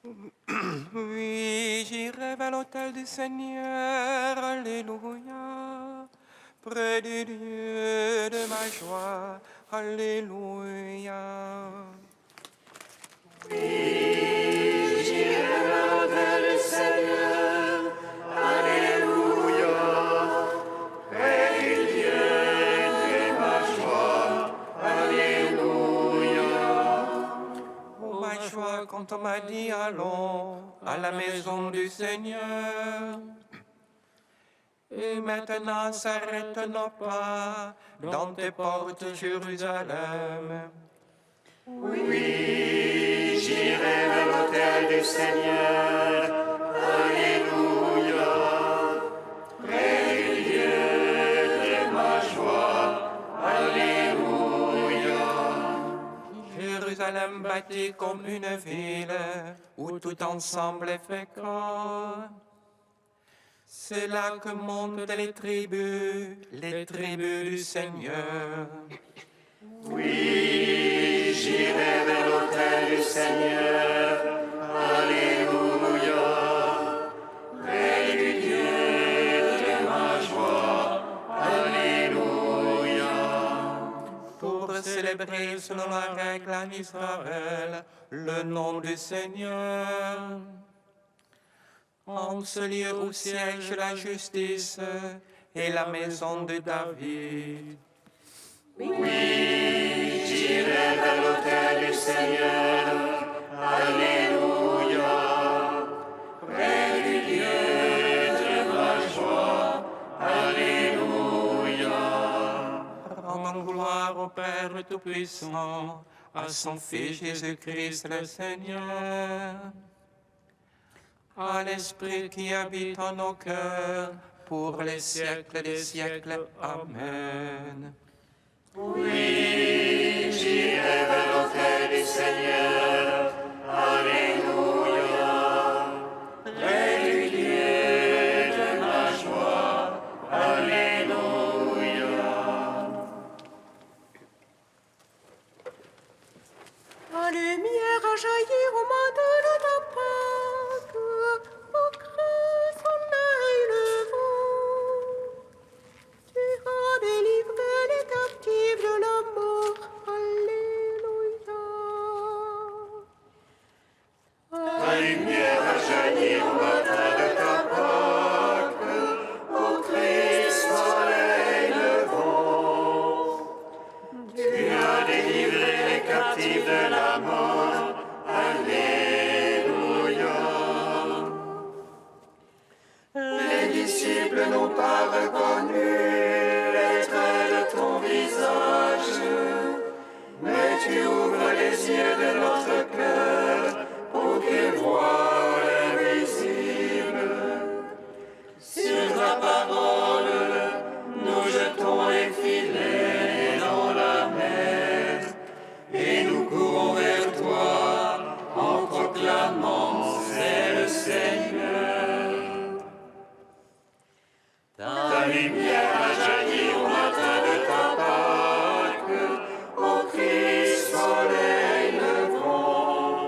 Oui, j'irai vers l'autel du Seigneur, alléluia, près du Dieu de ma joie, alléluia. Oui, j'irai vers l'autel du Seigneur, alléluia, près du Dieu de ma joie, alléluia. Oh ma joie, quand on m'a dit allons à la maison du Seigneur. Et maintenant s'arrête nos pas dans tes portes, Jérusalem. Oui, j'irai vers l'autel du Seigneur, alléluia, près du Dieu de ma joie, alléluia. Jérusalem bâtie comme une ville où tout ensemble est fécond. C'est là que montent les tribus du Seigneur. Oui, j'irai vers l'autel du Seigneur, alléluia, près du Dieu de ma joie, alléluia. Pour célébrer selon la règle en Israël le nom du Seigneur. En ce lieu où siège la justice et la maison de David. Oui, j'irai vers l'autel du Seigneur, alléluia, près du Dieu de ma joie, alléluia. Rendons gloire au Père Tout-Puissant, à son Fils Jésus-Christ le Seigneur, à l'Esprit qui habite en nos cœurs, pour les siècles des siècles. Amen. Oui, j'irai vers l'autel du Seigneur, alléluia, près du Dieu de ma joie, alléluia. La lumière a jailli au matin de ta Pâque, ô Christ, soleil levant. Tu as délivré les captifs de la mort, alléluia. La lumière a jailli au matin de ta Pâque, ô Christ, soleil levant. Tu as délivré les captifs de la mort, alléluia. Les disciples n'ont pas reconnu les traits de ton visage, mais tu ouvres les yeux de notre cœur pour qu'ils voient l'invisible. Sur ta parole, nous jetons les filets dans la mer et nous courons vers toi en proclamant c'est le Seigneur. Ta lumière a jailli au matin de ta Pâque, ô Christ, soleil levant.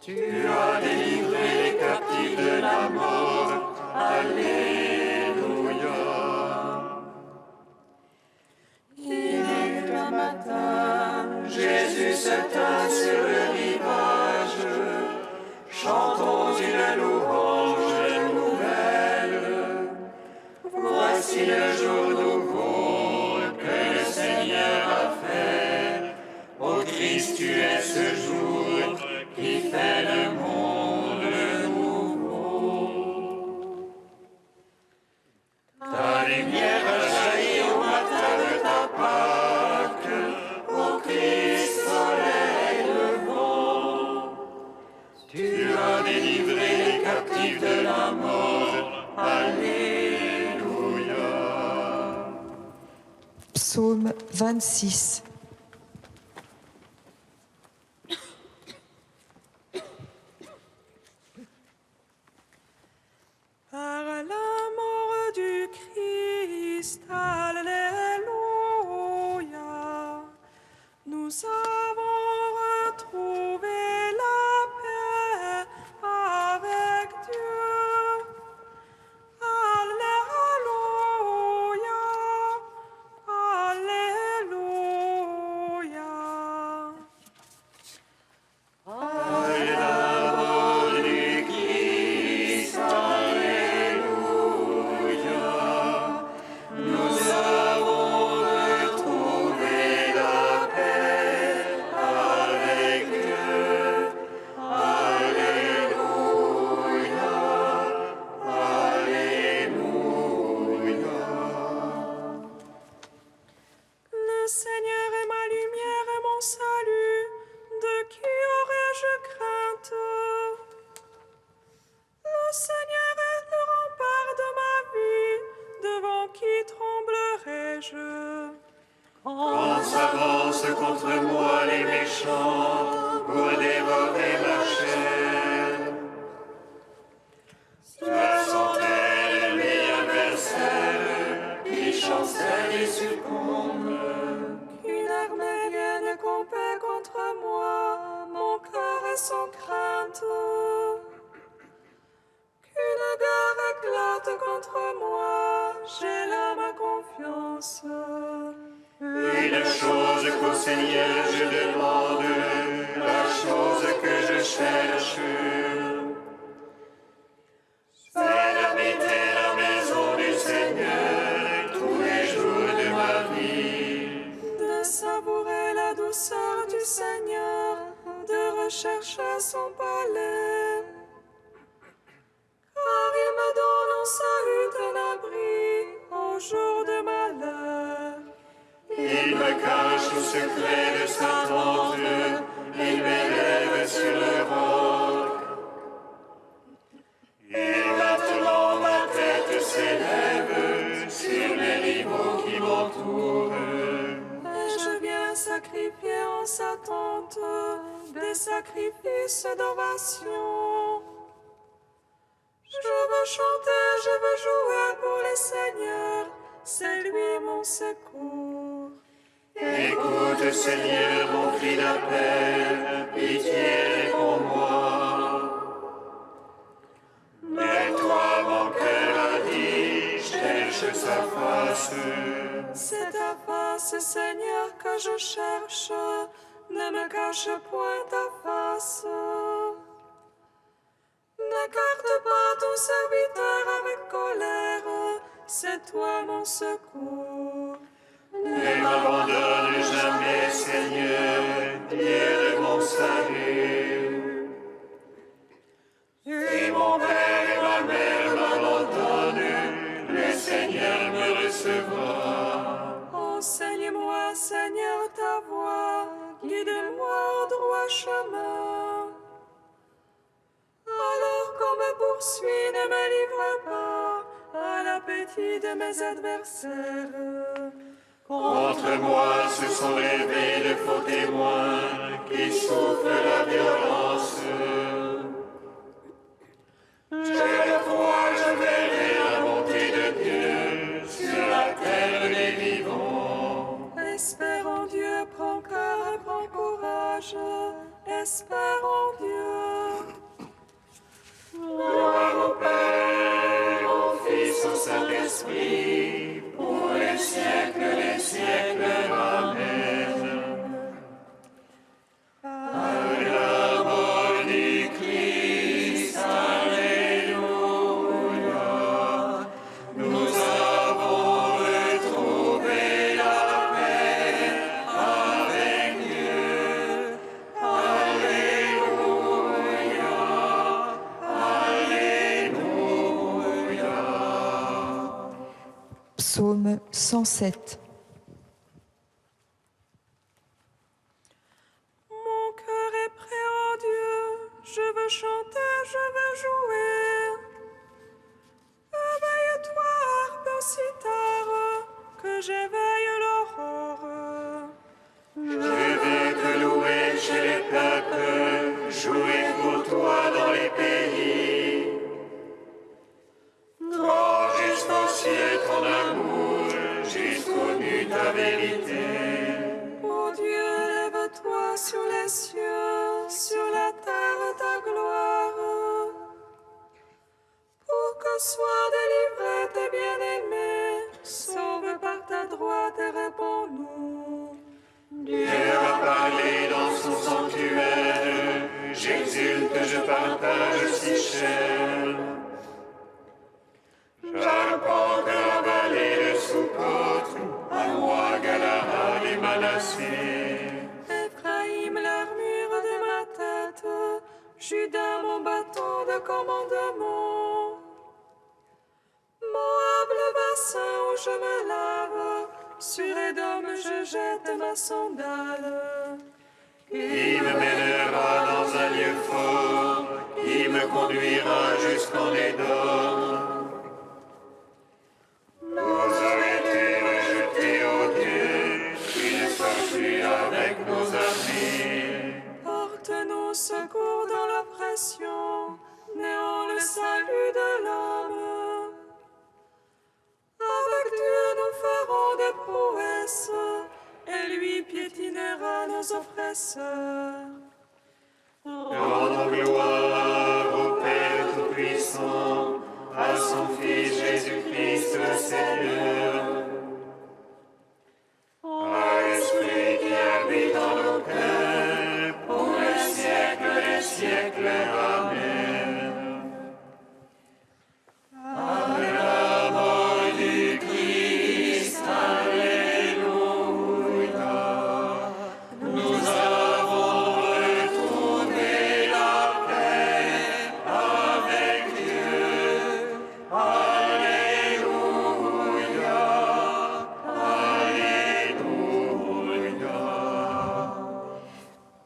Tu as délivré les captifs de la mort, alléluia. Il est un matin, Jésus se tint sur le rivage. Chantons une louange nouvelle. Voici le jour nouveau que le Seigneur a fait. Ô Christ, tu es ce jour qui fait le monde nouveau. Ta lumière a jailli au matin de ta Pâque, ô Christ, soleil levant. Tu as délivré les captifs de la mort, alléluia. Psaume 26. Par la mort du Christ, alléluia, nous avons retrouvé la paix. lance contre moi les méchants pour dévorer ma chair. Ce sont ennemis adversaires qui chancellent et succombent. Qu'une armée vienne camper contre moi, mon cœur est sans crainte. Qu'une guerre éclate contre moi, j'ai là ma confiance. Une chose qu'au Seigneur je demande, la chose que je cherche, c'est d'habiter la maison du Seigneur tous les jours de ma vie. De savourer la douceur du Seigneur, de rechercher son palais. Car il me donne en salut un abri au jour de malheur. Il me cache au secret de sa tente, il m'élève sur le roc. Et maintenant ma tête s'élève sur les rivaux qui m'entourent. Et je viens sacrifier en sa tente des sacrifices d'ovation. Je veux chanter, je veux jouer pour les seigneurs, c'est lui mon secours. Écoute, Seigneur, mon cri d'appel, pitié pour moi. Mais toi, mon cœur a dit, cherche sa face. C'est ta face, Seigneur, que je cherche, ne me cache point ta face. N'écarte pas ton serviteur avec colère, c'est toi mon secours. Ne m'abandonne jamais, Seigneur, Dieu de mon salut. Si mon père et ma mère m'abandonnent, le Seigneur me recevra. Enseigne-moi, Seigneur, ta voie, guide-moi au droit chemin. Alors qu'on me poursuit, ne me livre pas à l'appétit de mes adversaires. Contre moi se sont levés de faux témoins qui souffrent la violence. J'ai la foi, je verrai la bonté de Dieu sur la terre des vivants. Espère en Dieu, prends cœur et prends courage. Espère en Dieu. Gloire au Père, au Fils, au Saint-Esprit, pour les siècles des siècles. Amen. À la mort du Christ, Alléluia, nous avons retrouvé la paix avec Dieu. Psaume 107. Mon cœur est prêt en Dieu, je veux chanter, je veux jouer. Éveille-toi, harpe cithare, que j'éveille l'aurore. Je veux te louer chez les peuples, jouer pour toi dans les pays. Grand jusqu'au ciel ton amour, jusqu'aux nues ta vérité. Ô Dieu, lève-toi sur les cieux, sur la terre ta gloire. Pour que soient délivrés tes bien-aimés, sauve par ta droite et réponds-nous. Dieu a parlé dans son sanctuaire, j'exulte, je partage si cher. J'arpente la vallée de Sukkot, à moi Galahad et Manassé. Ephraïm, l'armure de ma tête, Judas, mon bâton de commandement. Moab, le bassin où je me lave, sur Édom, je jette ma sandale. Il me mènera dans un lieu fort, il me conduira jusqu'en Édom. Vous avez été rejetés, ô Dieu, qui ne soit plus avec transgresseurs. Rendons gloire au Père Tout-Puissant, à son Fils Jésus-Christ le Seigneur, à l'Esprit qui habite en nos cœurs, pour les siècles des siècles. Amen. Après la mort du Christ, Alléluia, nous avons retrouvé la paix avec Dieu. Alléluia, Alléluia.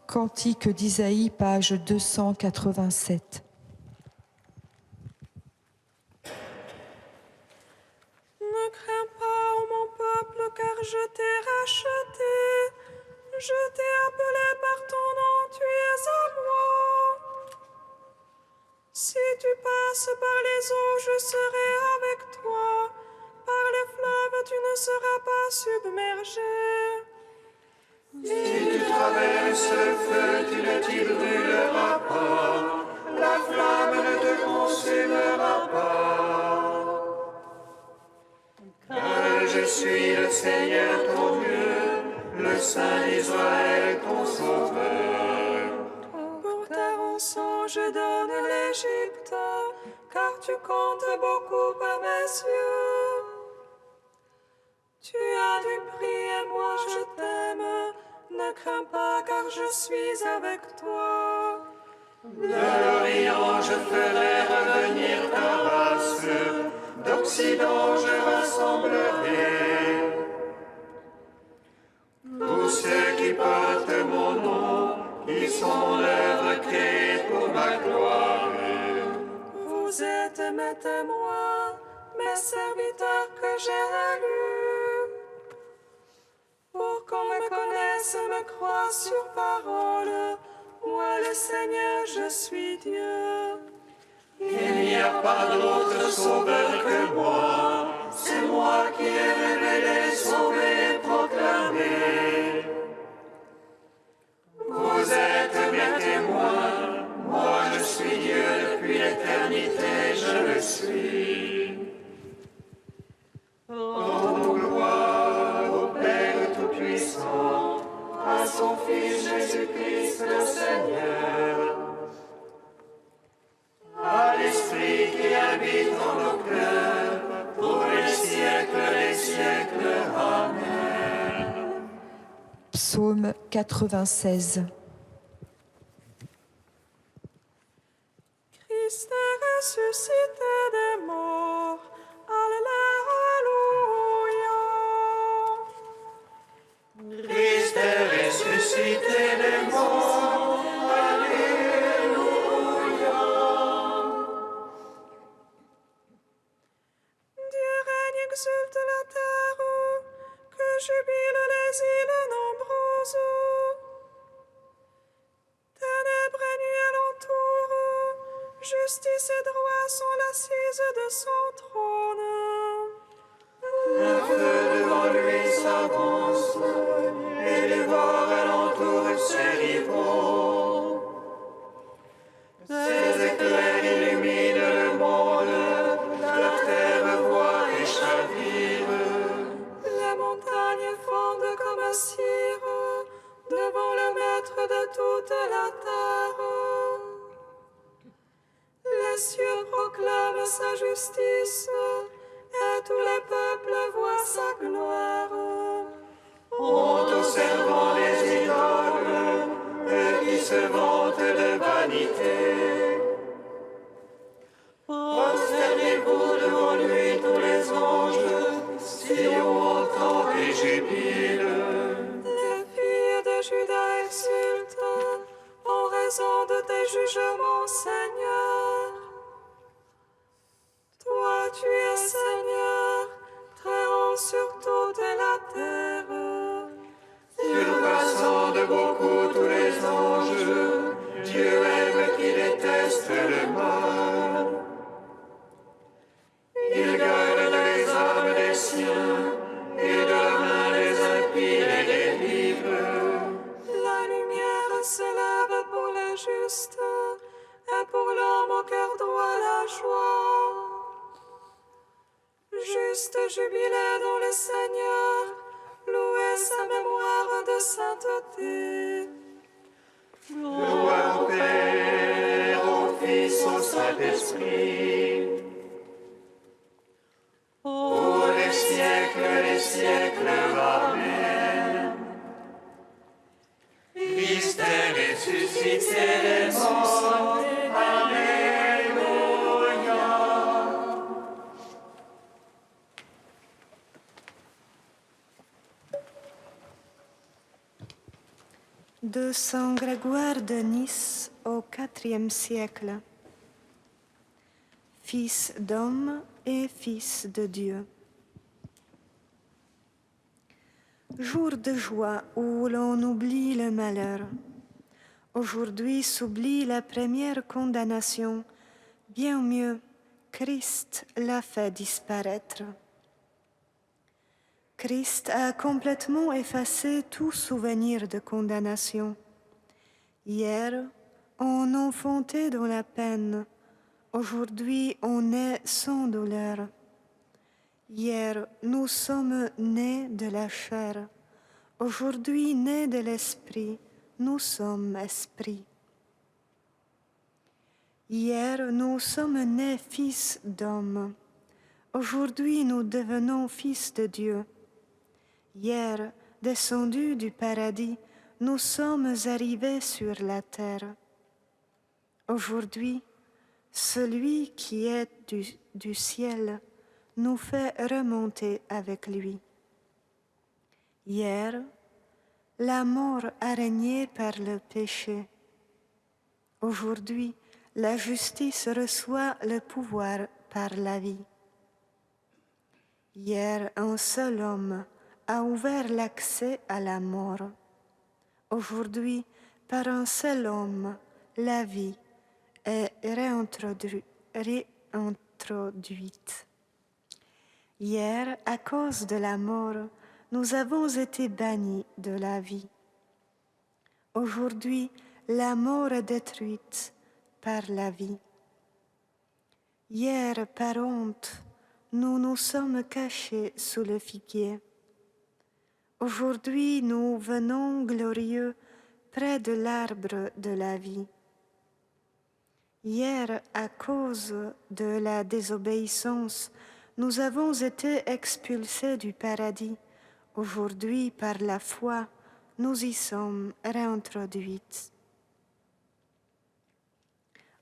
Cantique d'Isaïe, page 287. Ne crains pas, ô mon peuple, car je t'ai racheté. Je t'ai appelé par ton nom, tu es à moi. Si tu passes par les eaux, je serai avec toi. Par les fleuves, tu ne seras pas submergé. Si tu traverses le feu, tu ne t'y brûleras pas, la flamme ne te consumera pas. Car je suis le Seigneur ton Dieu, le Saint d'Israël ton Sauveur. Pour ta rançon, je donne l'Égypte, car tu comptes beaucoup à mes yeux. Tu as du prix et moi je t'aime. Ne crains pas, car je suis avec toi. De l'Orient je ferai revenir ta race, d'Occident je rassemblerai tous ceux qui portent mon nom, qui sont mon œuvre créée pour ma gloire. Vous êtes mes témoins, mes serviteurs que j'ai élus. Pour qu'on me connaisse et me croie sur parole, moi le Seigneur, je suis Dieu. Il n'y a pas d'autre sauveur que moi, c'est moi qui ai révélé, sauvé et proclamé. Vous êtes mes témoins, moi je suis Dieu depuis l'éternité, je le suis. Rendons gloire au Père Tout-Puissant, à son Fils Jésus-Christ le Seigneur, à l'Esprit qui habite en nos cœurs, pour les siècles des siècles. Amen. Psaume 96. Christ est ressuscité des morts. Alléluia. Christ est ressuscité des morts. Alléluia. Dieu règne, exulte la terre, que jubilent les îles nombreuses. Ténèbres et nuit l'entourent, justice et droit sont l'assise de son trône. Le feu devant lui s'avance et dévore alentour ses rivaux. Ses éclairs illuminent le monde, la terre voit et chavire. Les montagnes fondent comme cire devant le maître de toute la terre. Les cieux proclament sa justice et tous les peuples voient sa gloire. Honte aux servants des idoles, eux qui se vantent de vanité. Prosternez-vous devant lui tous les anges, Sion entend et jubile. Les filles de Juda exultent en raison de tes jugements, Seigneur. Toi, tu es Seigneur, très haut sur toute la terre. Surpassant de beaucoup tous les anges, Dieu aime qui déteste le mal. Il garde les âmes des siens et de la main des impies les délivre. La lumière joie. Juste jubilé dans le Seigneur, louez sa mémoire de sainteté. Gloire au Père, au Fils, au Saint-Esprit. Ô les siècles, Amen. Christ est ressuscité des morts, Alléluia. 200 Grégoire de Nice au IVe siècle. Fils d'homme et fils de Dieu. Jour de joie où l'on oublie le malheur. Aujourd'hui s'oublie la première condamnation. Bien mieux, Christ l'a fait disparaître. Christ a complètement effacé tout souvenir de condamnation. Hier, on enfantait dans la peine. Aujourd'hui, on est sans douleur. Hier, nous sommes nés de la chair. Aujourd'hui, nés de l'esprit, nous sommes esprits. Hier, nous sommes nés fils d'homme. Aujourd'hui, nous devenons fils de Dieu. Hier, descendus du paradis, nous sommes arrivés sur la terre. Aujourd'hui, celui qui est du ciel nous fait remonter avec lui. Hier, la mort a régné par le péché. Aujourd'hui, la justice reçoit le pouvoir par la vie. Hier, un seul homme a ouvert l'accès à la mort. Aujourd'hui, par un seul homme, la vie est réintroduite. Hier, à cause de la mort, nous avons été bannis de la vie. Aujourd'hui, la mort est détruite par la vie. Hier, par honte, nous nous sommes cachés sous le figuier. Aujourd'hui, nous venons glorieux près de l'arbre de la vie. Hier, à cause de la désobéissance, nous avons été expulsés du paradis. Aujourd'hui, par la foi, nous y sommes réintroduits.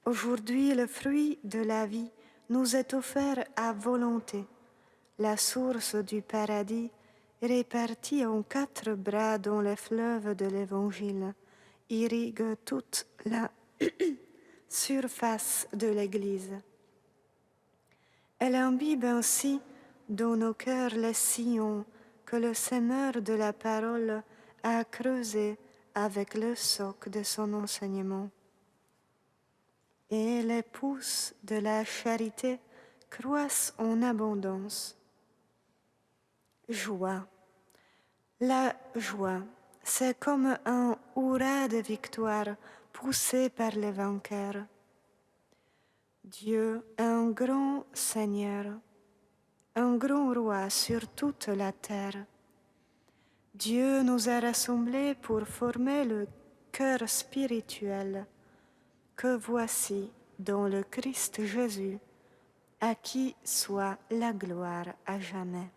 Aujourd'hui, le fruit de la vie nous est offert à volonté. La source du paradis répartie en 4 bras dont les fleuves de l'Évangile irriguent toute la surface de l'Église. Elle imbibe ainsi dans nos cœurs les sillons que le Seigneur de la parole a creusés avec le soc de son enseignement. Et les pousses de la charité croissent en abondance. Joie. La joie, c'est comme un hurrah de victoire poussé par les vainqueurs. Dieu est un grand Seigneur, un grand roi sur toute la terre. Dieu nous a rassemblés pour former le cœur spirituel que voici dans le Christ Jésus, à qui soit la gloire à jamais.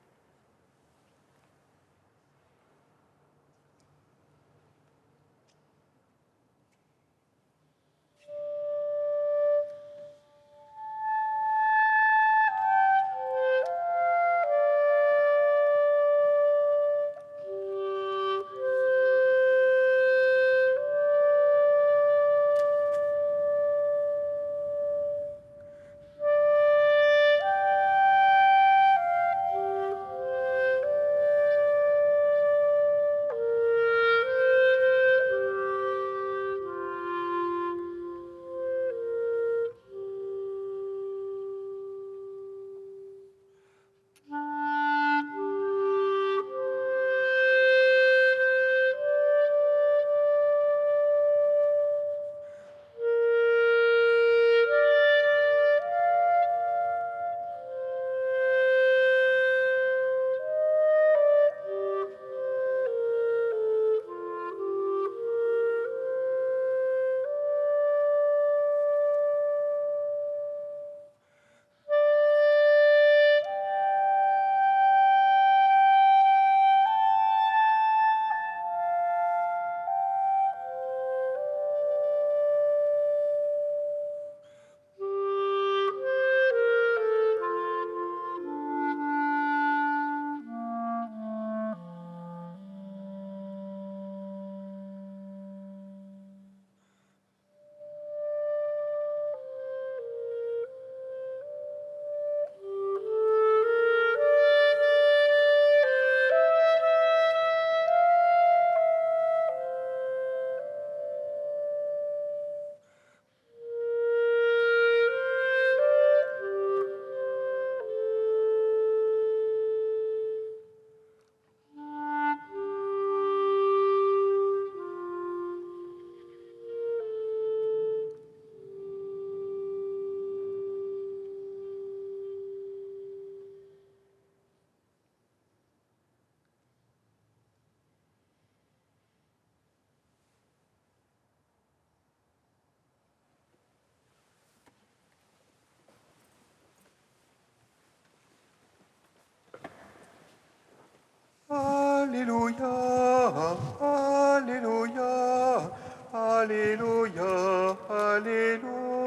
Alléluia, Alléluia, Alléluia, Alléluia,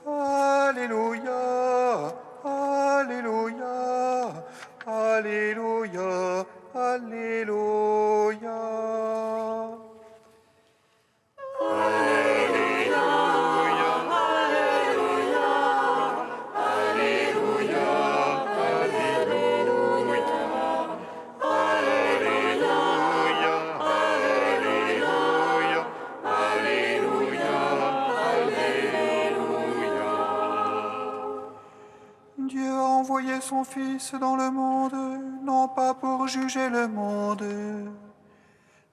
Alléluia, Alléluia, Alléluia, Alléluia. Dieu a envoyé son Fils dans le monde, non pas pour juger le monde,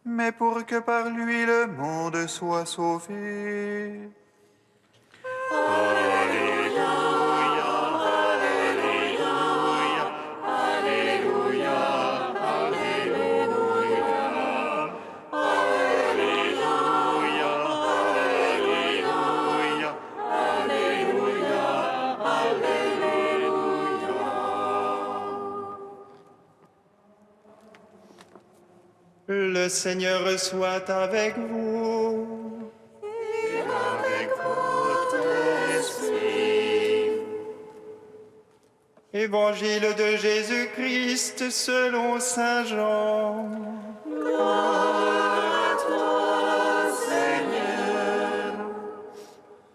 mais pour que par lui le monde soit sauvé. Le Seigneur soit avec vous. Et avec votre esprit. Évangile de Jésus-Christ selon saint Jean. Gloire à toi, Seigneur.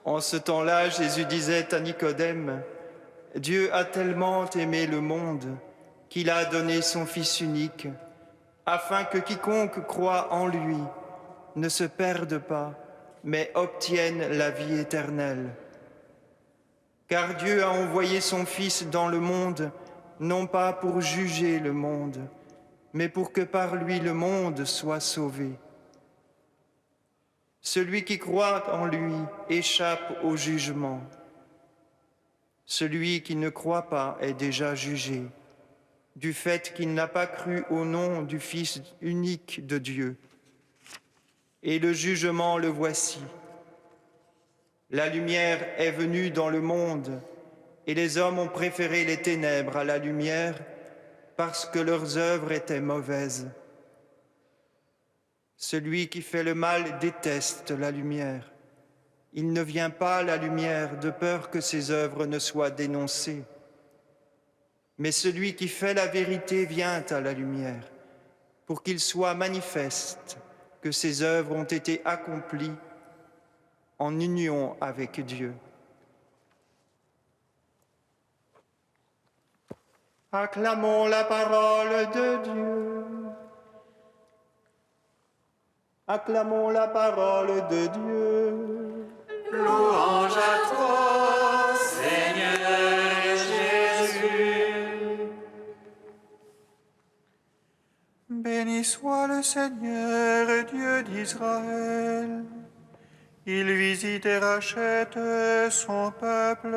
En ce temps-là, Jésus disait à Nicodème, « Dieu a tellement aimé le monde qu'il a donné son Fils unique, afin que quiconque croit en lui ne se perde pas, mais obtienne la vie éternelle. Car Dieu a envoyé son Fils dans le monde, non pas pour juger le monde, mais pour que par lui le monde soit sauvé. Celui qui croit en lui échappe au jugement. Celui qui ne croit pas est déjà jugé, du fait qu'il n'a pas cru au nom du Fils unique de Dieu. Et le jugement le voici. La lumière est venue dans le monde, et les hommes ont préféré les ténèbres à la lumière, parce que leurs œuvres étaient mauvaises. Celui qui fait le mal déteste la lumière. Il ne vient pas à la lumière de peur que ses œuvres ne soient dénoncées. Mais celui qui fait la vérité vient à la lumière, pour qu'il soit manifeste que ses œuvres ont été accomplies en union avec Dieu. Acclamons la parole de Dieu. Acclamons la parole de Dieu. Louange à toi, Seigneur Jésus. Béni soit le Seigneur, Dieu d'Israël. Il visite et rachète son peuple.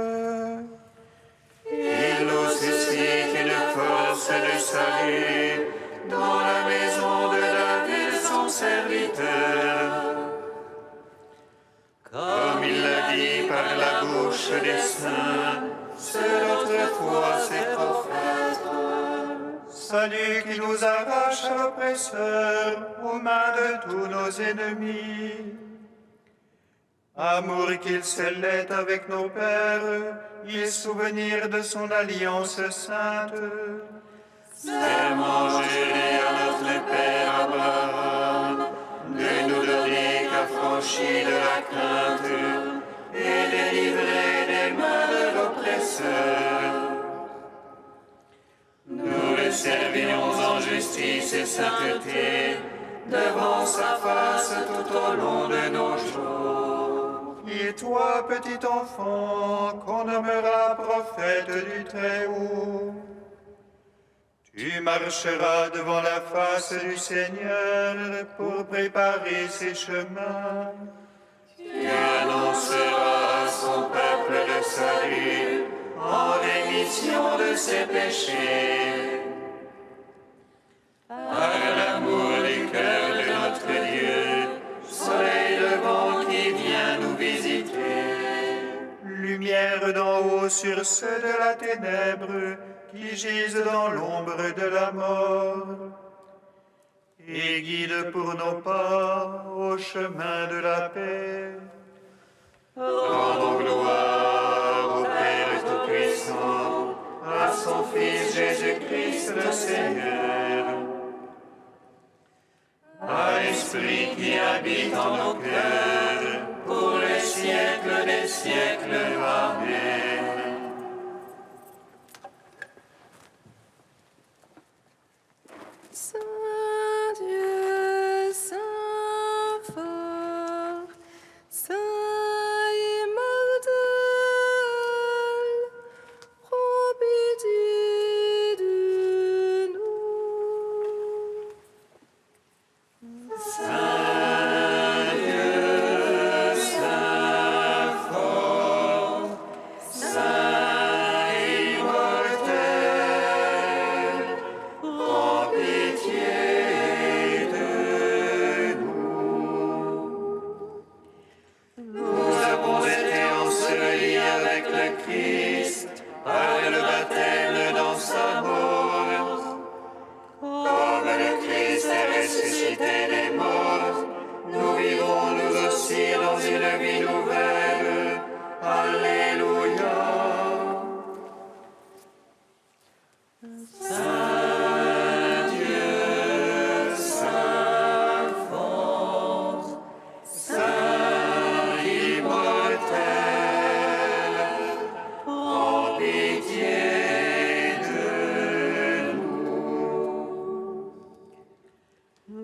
Il nous suscite une force de salut dans la maison de David, son serviteur. Comme il l'a dit par la bouche des saints, selon autrefois ses prophètes. Salut qui nous arrache à l'oppresseur, aux mains de tous nos ennemis. Amour qu'il scellait avec nos pères, et souvenir de son alliance sainte. Serment juré à notre Père Abraham, de nous donner qu'affranchis de la crainte et délivrés des mains de l'oppresseur. Nous le servions en justice et sainteté, devant sa face tout au long de nos jours. Et toi, petit enfant, qu'on nommera prophète du Très-Haut, tu marcheras devant la face du Seigneur pour préparer ses chemins. Tu annonceras à son peuple le salut en rémission de ses péchés. Par l'amour du cœur de notre Dieu, soleil levant qui vient nous visiter. Lumière d'en haut sur ceux de la ténèbre, qui gisent dans l'ombre de la mort, et guide pour nos pas au chemin de la paix. Rendons gloire au Père Tout-Puissant, à son Fils Jésus-Christ le Seigneur, à l'Esprit qui habite en nos cœurs, pour les siècles des siècles. Amen. Saint Dieu, Saint fort, Saint immortel, prends pitié de nous. Saint Dieu, Saint fort, Saint immortel, prends pitié de nous. Nous avons été ensevelis avec le Christ par le baptême dans sa mort. Comme le Christ est ressuscité des morts, nous vivons nous aussi dans une vie nouvelle. Alléluia. Saint Dieu, Saint fort, Saint immortel, prends pitié de nous.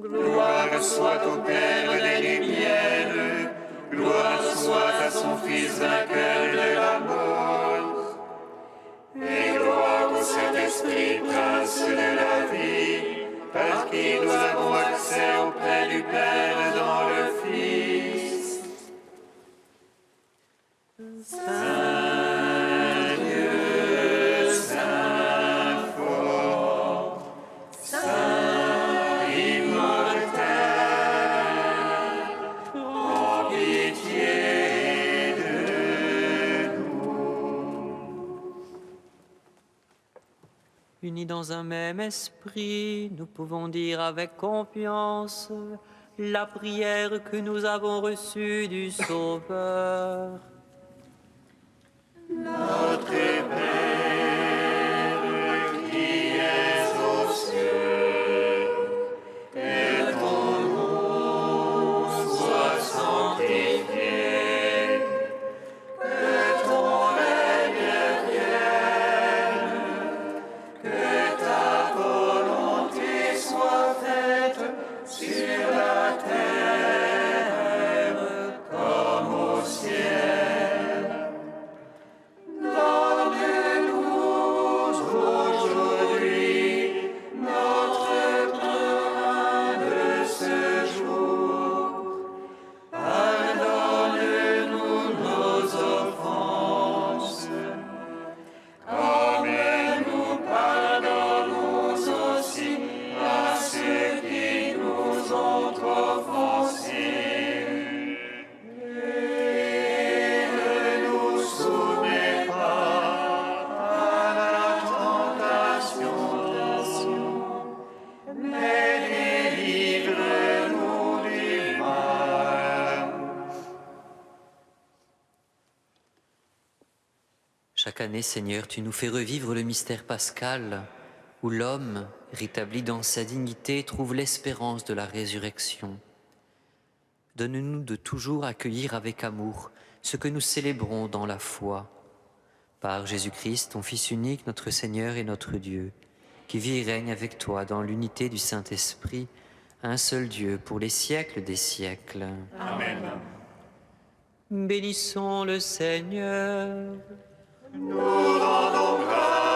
Gloire soit au Père des lumières, gloire soit à son Fils vainqueur de la mort, et gloire au Saint-Esprit, Prince de la vie, par qui nous avons accès auprès du Père dans le Fils. Saint Dieu, Saint fort, Saint immortel, prends pitié de nous. Unis dans un même esprit, nous pouvons dire avec confiance la prière que nous avons reçue du Sauveur. Notre Père qui es aux cieux, que ton nom soit sanctifié, que ton règne vienne, que ta volonté soit faite sur la terre comme au ciel. Donne-nous aujourd'hui notre pain de ce jour. Pardonne-nous nos offenses, comme nous pardonnons aussi à ceux qui nous ont offensés. Et ne nous soumets pas à la tentation, mais délivre-nous du mal. Chaque année, Seigneur, tu nous fais revivre le mystère pascal, où l'homme, rétabli dans sa dignité, trouve l'espérance de la résurrection. Donne-nous de toujours accueillir avec amour ce que nous célébrons dans la foi. Par Jésus-Christ, ton Fils unique, notre Seigneur et notre Dieu, qui vit et règne avec toi dans l'unité du Saint-Esprit, un seul Dieu pour les siècles des siècles. Amen. Bénissons le Seigneur. Nous rendons grâce